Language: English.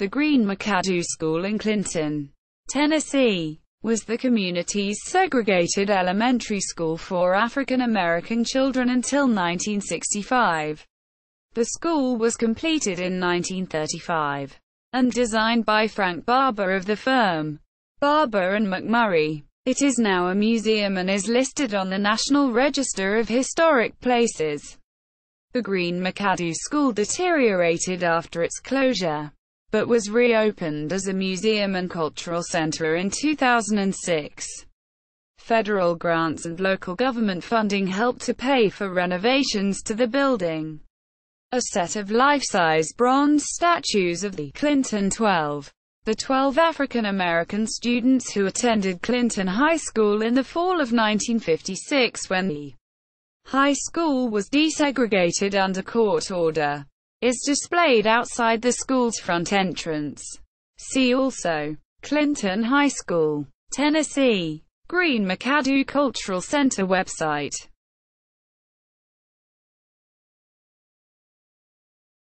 The Green McAdoo School in Clinton, Tennessee, was the community's segregated elementary school for African American children until 1965. The school was completed in 1935 and designed by Frank Barber of the firm Barber McMurry. It is now a museum and is listed on the National Register of Historic Places. The Green McAdoo School deteriorated after its closure, but was reopened as a museum and cultural center in 2006. Federal grants and local government funding helped to pay for renovations to the building. A set of life-size bronze statues of the Clinton 12, the 12 African-American students who attended Clinton High School in the fall of 1956 when the high school was desegregated under court order, is displayed outside the school's front entrance. See also: Clinton High School, Tennessee, Green McAdoo Cultural Center website.